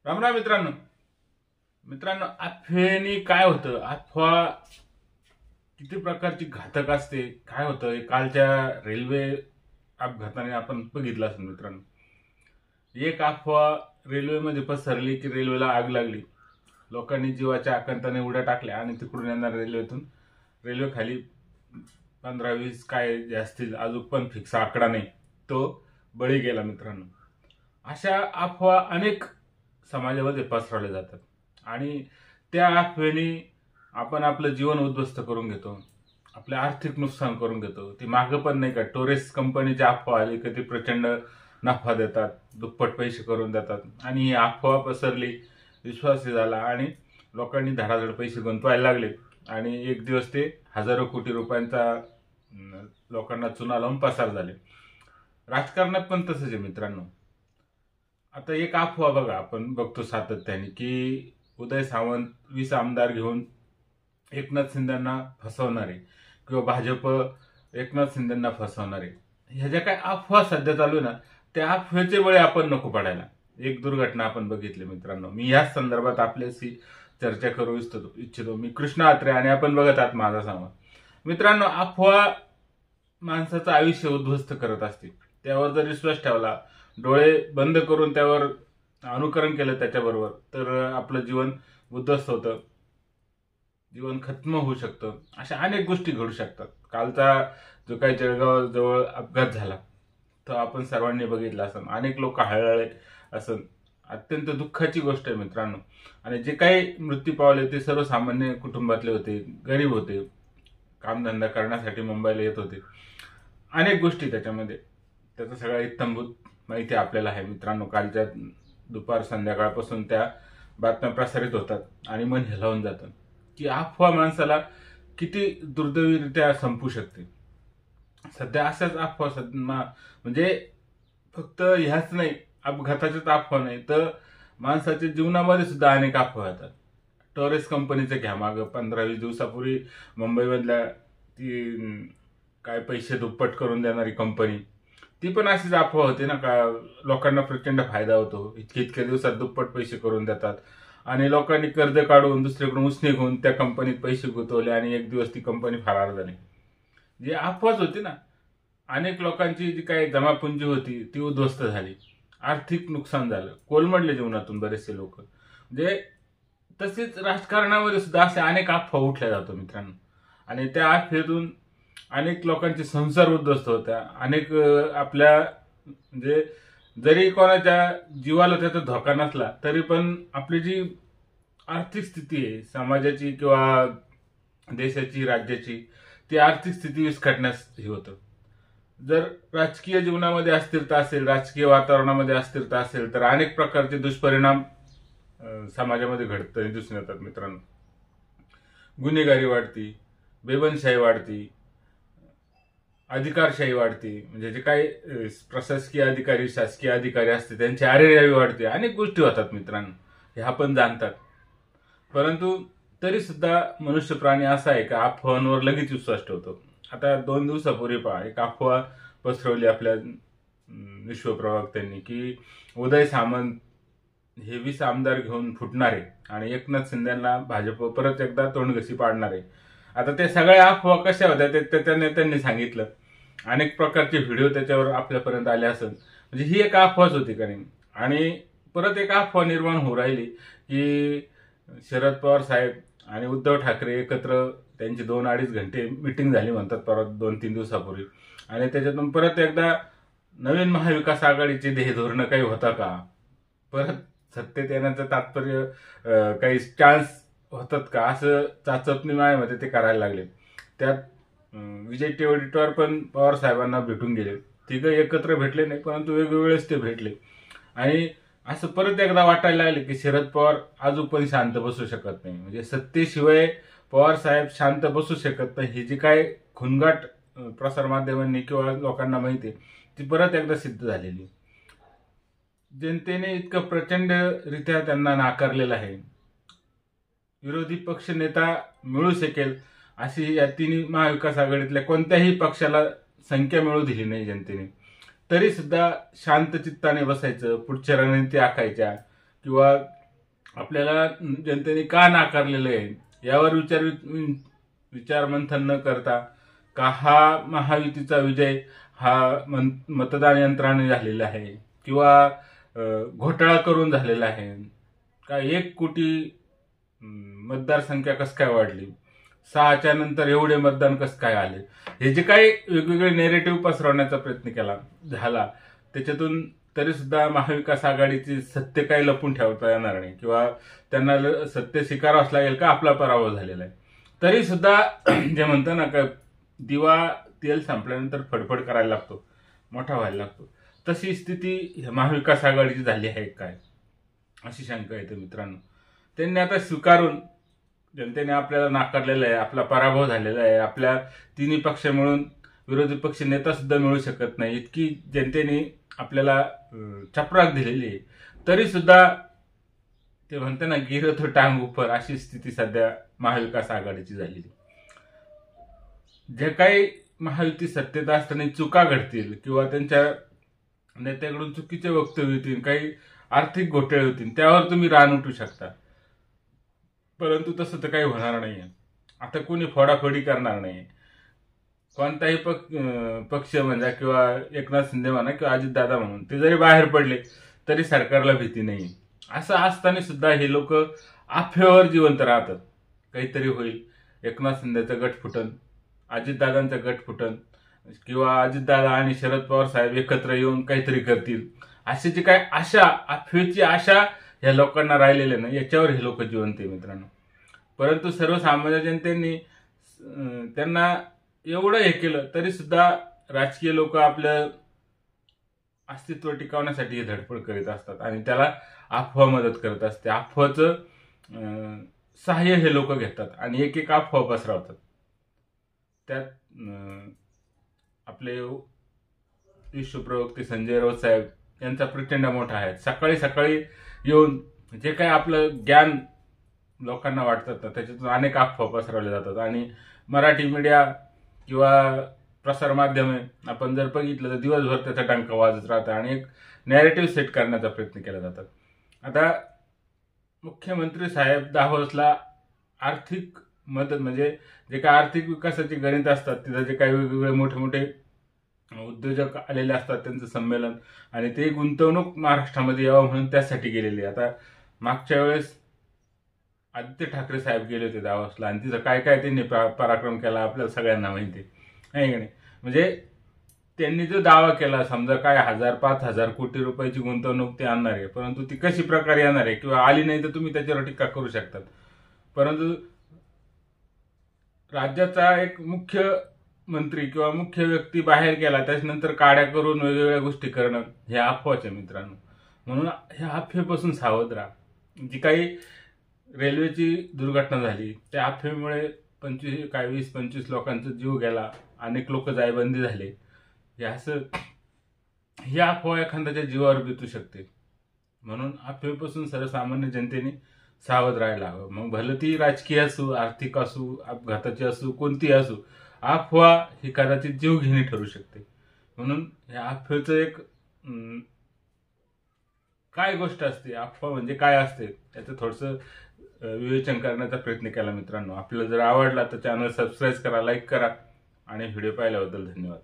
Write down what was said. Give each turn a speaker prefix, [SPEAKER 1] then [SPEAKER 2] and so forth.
[SPEAKER 1] राम राम मित्रांनो. अफवेनी काय होतं, अफवा किती प्रकारची घातक असते, काय होतं हे कालच्या रेल्वे अपघाताने आपण बघितलं असेल मित्रांनो. एक अफवा रेल्वेमध्ये पसरली की रेल्वेला आग लागली. लोकांनी जीवाच्या आकांताने उड्या टाकल्या आणि तिकडून येणार रेल्वेतून रेल्वे खाली 15-20 काय जास्तीत अजून पण फिक्स आकडा नाही, तो बळी गेला मित्रांनो. अशा अफवा अनेक समाजामध्ये पसरवल्या जातात आणि त्या अफवेने आपण आपलं जीवन उद्ध्वस्त करून घेतो, आपले आर्थिक नुकसान करून घेतो. ती मागं पण नाही का टोरेस कंपनीची अफवा आली की ती प्रचंड नफा देतात, दुप्पट पैसे करून देतात आणि ही अफवा पसरली, विश्वासी झाला आणि लोकांनी धडाधड पैसे गुंतवायला लागले आणि एक दिवस ते हजारो कोटी रुपयांचा लोकांना चुना लावून पसार झाले. राजकारणात पण तसंच आहे मित्रांनो. आता एक अफवा बघा आपण बघतो सातत्याने की उदय सामंत 20 आमदार घेऊन एकनाथ शिंदेना फसवणारे किंवा भाजप एकनाथ शिंदेना फसवणारे, ह्या ज्या काय अफवा सध्या चालू आहे ना, त्या अफवेचे बळी आपण नको पडायला. एक दुर्घटना आपण बघितली मित्रांनो. मी याच संदर्भात आपल्याशी चर्चा करू इच्छितो. मी कृष्णा आत्रे आणि आपण बघत आहात माझा संवाद. मित्रांनो, अफवा माणसाचं आयुष्य उद्ध्वस्त करत असते. त्यावर जर विश्वास ठेवला, डोळे बंद करून त्यावर अनुकरण केलं त्याच्याबरोबर, तर आपलं जीवन उद्ध्वस्त होतं, जीवन खत्म होऊ शकतं. अशा अनेक गोष्टी घडू शकतात. कालचा जो काही जळगाव जवळ अपघात झाला तो आपण सर्वांनी बघितला असेल, अनेक लोक हळहळले असेल. अत्यंत दुःखाची गोष्ट आहे मित्रांनो. आणि जे काही मृत्यू पावले ते सर्वसामान्य कुटुंबातले होते, गरीब होते, कामधंदा करण्यासाठी मुंबईला येत होते. अनेक गोष्टी त्याच्यामध्ये, त्याचा सगळा इत्थंभूत माहिती आपल्याला आहे मित्रांनो. कालच्या दुपार संध्याकाळपासून त्या बातम्या प्रसारित होतात आणि मन हेलावून जातं की अफवा माणसाला किती दुर्दैवीरित्या संपू शकते. सध्या अशाच अफवा म्हणजे फक्त ह्याच नाही, अपघाताच्याच अफवा नाही तर माणसाच्या जीवनामध्ये सुद्धा अनेक अफवा येतात. टोरेस कंपनीचं घ्या, मागं 15-20 दिवसापूर्वी मुंबईमधल्या ती काय पैसे दुप्पट करून देणारी कंपनी, ती पण अशीच अफवा होती ना का लोकांना प्रचंड फायदा होतो, इतक्या दिवसात दुप्पट पैसे करून देतात आणि लोकांनी कर्ज काढून दुसरीकडून उसने घेऊन त्या कंपनीत पैसे गुंतवले आणि एक दिवस ती कंपनी फरार झाली. जी अफवाच होती ना. अनेक लोकांची जी काही जमापुंजी होती ती उद्ध्वस्त झाली, आर्थिक नुकसान झालं, कोलमडले जीवनातून बरेचसे लोक. म्हणजे तसेच राजकारणामध्ये सुद्धा असे अनेक अफवा उठल्या जातो मित्रांनो. आणि त्या अफवेतून अनेक लोकांचे संसार उद्ध्वस्त होत्या. अनेक आपल्या म्हणजे जरी कोणाच्या जीवाला त्याचा धोका नसला तरी पण आपली जी आर्थिक स्थिती आहे समाजाची किंवा देशाची, राज्याची, ती आर्थिक स्थिती विस्कटण्यास हे होतं. जर राजकीय जीवनामध्ये अस्थिरता असेल, राजकीय वातावरणामध्ये अस्थिरता असेल तर अनेक प्रकारचे दुष्परिणाम समाजामध्ये घडत दिसून येतात मित्रांनो. गुन्हेगारी वाढती, बेबनशाही वाढती, अधिकारशाही वाढते. म्हणजे जे काही प्रशासकीय अधिकारी, शासकीय अधिकारी असते त्यांची आरेरावी वाढते. अनेक गोष्टी होतात मित्रांनो, हे आपण जाणतात. परंतु तरी सुद्धा मनुष्य प्राणी असा आहे का अफवांवर लगेच विश्वास ठेवतो. आता 2 दिवसापूर्वी पहा, एक अफवा पसरवली आपल्या विश्वप्रवक्त्यांनी की उदय सामंत हे 20 आमदार घेऊन फुटणारे आणि एकनाथ शिंदेना भाजप परत एकदा तोंडघशी पाडणारे. आता ते सगळ्या अफवा कशा होत्या ते त्या नेत्यांनी सांगितलं. अनेक प्रकारचे व्हिडिओ त्याच्यावर आपल्यापर्यंत आले असेल. म्हणजे ही एक अफवाच होती का नाही. आणि परत एक अफवा निर्माण होऊ राहिली की शरद पवार साहेब आणि उद्धव ठाकरे एकत्र, त्यांची 2-2.5 घंटे मिटिंग झाली म्हणतात परत 2-3 दिवसापूर्वी. आणि त्याच्यातून परत एकदा नवीन महाविकास आघाडीचे ध्येय धोरणं काही होता का, परत सत्तेत येण्याचं तात्पर्य काही चान्स होतात का, असं चाचपणी मायामध्ये ते करायला लागले. त्यात विजय टेवडीटवार पण पवार साहेबांना भेटून गेले. तिघं एकत्र भेटले नाही परंतु वेगवेगळेच ते भेटले. आणि असं परत एकदा वाटायला लागले की शरद पवार अजून पण शांत बसू शकत नाही. म्हणजे सत्तेशिवाय पवार साहेब शांत बसू शकत नाही, ही जी काय खुणगाट प्रसारमाध्यमांनी किंवा लोकांना माहिती आहे ती परत एकदा सिद्ध झालेली. जनतेने इतकं प्रचंडरित्या त्यांना नाकारलेलं आहे. विरोधी पक्ष नेता मिळू शकेल अशी या तिन्ही महाविकास आघाडीतल्या कोणत्याही पक्षाला संख्या मिळू दिली नाही जनतेने. तरी सुद्धा शांत चित्ताने बसायचं, पुढच्या रणनीती आखायच्या, किंवा आपल्याला जनतेने का नाकारलेलं आहे यावर विचार मंथन न करता का हा महायुतीचा विजय हा मतदान यंत्राने झालेला आहे किंवा घोटाळा करून झालेला आहे का 1 कोटी मतदारसंख्या कस काय वाढली, 6च्या नंतर एवढे मतदान कस काय आले, हे जे काही वेगवेगळे नेरेटिव्ह पसरवण्याचा प्रयत्न केला झाला त्याच्यातून तरी सुद्धा महाविकास आघाडीची सत्य काही लपून ठेवता येणार नाही किंवा त्यांना सत्य स्वीकारावंच लागेल का आपला पराभव झालेला आहे. तरी सुद्धा जे म्हणतो ना का दिवा तेल संपल्यानंतर फडफड करायला लागतो, मोठा व्हायला लागतो, तशी स्थिती महाविकास आघाडीची झाली आहे काय अशी शंका येते मित्रांनो. त्यांनी आता स्वीकारून जनतेने आपल्याला नाकारलेलं आहे, आपला पराभव झालेला आहे, आपल्या तिन्ही पक्ष मिळून विरोधी पक्ष नेता सुद्धा मिळू शकत नाही इतकी जनतेने आपल्याला चपराक दिलेली आहे, तरी सुद्धा ते म्हणते ना गिर तो टांग उपर अशी स्थिती सध्या महाविकास आघाडीची झालेली. जे काही महायुती सत्तेत असताना चुका घडतील किंवा त्यांच्या नेत्याकडून चुकीचे वक्तव्य होतील, काही आर्थिक घोटाळे होतील, त्यावर तुम्ही रान उठू शकता, परंतु तसं तर काही होणार नाहीये. आता कोणी फोडाफोडी करणार नाही. कोणताही पक्ष म्हणजे किंवा एकनाथ शिंदे म्हणा किंवा अजितदादा म्हणून ते जरी बाहेर पडले तरी सरकारला भीती नाही. असं असताना सुद्धा हे लोक अफवेवर जिवंत राहतात. काहीतरी होईल, एकनाथ शिंदेचं गट फुटन, अजितदादांचं गट फुटन किंवा अजितदादा आणि शरद पवार साहेब एकत्र येऊन काहीतरी करतील, अशी जी काय आशा, अफवेची आशा ह्या लोकांना राहिलेल्या नाही, याच्यावर हे लोक जिवंत आहे मित्रांनो. परंतु सर्वसामान्य जनतेने त्यांना एवढं हे केलं तरी सुद्धा राजकीय लोक आपलं अस्तित्व टिकवण्यासाठी धडपड करीत असतात आणि त्याला अफवा मदत करत असते. अफवाचं सहाय्य हे लोक घेतात आणि एक एक अफवा पसरवतात. त्यात आपले विश्वप्रवक्ते संजय राऊत साहेब यांचा प्रचंड मोठा आहे. सकाळी सकाळी येऊन जे काही आपलं ज्ञान लोकांना वाटतात ना त्याच्यातून अनेक अफवा पसरवले जातात आणि मराठी मीडिया किंवा प्रसार माध्यमे आपण जर बघितलं तर दिवसभर त्याचा डंका वाजत राहतं आणि एक नॅरेटिव्ह सेट करण्याचा प्रयत्न केला जातात. आता मुख्यमंत्री साहेब दाहोसला आर्थिक मदत म्हणजे जे काही आर्थिक विकासाची गणित असतात तिथं जे काही वेगवेगळे मोठे मोठे उद्योजक आलेले असतात त्यांचं संमेलन आणि ते गुंतवणूक महाराष्ट्रामध्ये यावं म्हणून त्यासाठी गेलेले. आता मागच्या वेळेस आदित्य ठाकरे साहेब गेले होते दावोसला आणि तिथं काय काय त्यांनी पराक्रम केला आपल्याला सगळ्यांना माहिती आहे की नाही. म्हणजे त्यांनी जो दावा केला समजा काय 1000-5000 कोटी रुपयाची गुंतवणूक ते आणणार आहे, परंतु ती कशी प्रकारे येणार आहे किंवा आली नाही तर तुम्ही त्याच्यावर टीका करू शकतात, परंतु राज्याचा एक मुख्य मंत्री किंवा मुख्य व्यक्ती बाहेर गेला त्याच्यानंतर काड्या करून वेगवेगळ्या गोष्टी करणं हे अफवाचे मित्रांनो. म्हणून ह्या अफवेपासून सावध राहा. जी काही रेल्वेची दुर्घटना झाली त्या अफवेमुळे 20-25 लोकांचा जीव गेला, अनेक लोक जायबंदी झाले, हे असं ही अफवा एखाद्याच्या जीवावर बितू शकते. म्हणून अफवेपासून सर्वसामान्य जनतेने सावध राहायला हवं. मग भलं ती राजकीय असू, आर्थिक असू, अपघाताची असू, कोणती असू, अफवा ही कदाचित जीवघेणी ठरू शकते. म्हणून या अफवेचं एक काय गोष्ट असते, अफवा म्हणजे काय असते याचं थोडंसं विवेचन करण्याचा प्रयत्न केला मित्रांनो. आपल्याला जर आवडला तर चॅनल सबस्क्राईब करा, लाईक करा आणि व्हिडिओ पाहिल्याबद्दल धन्यवाद.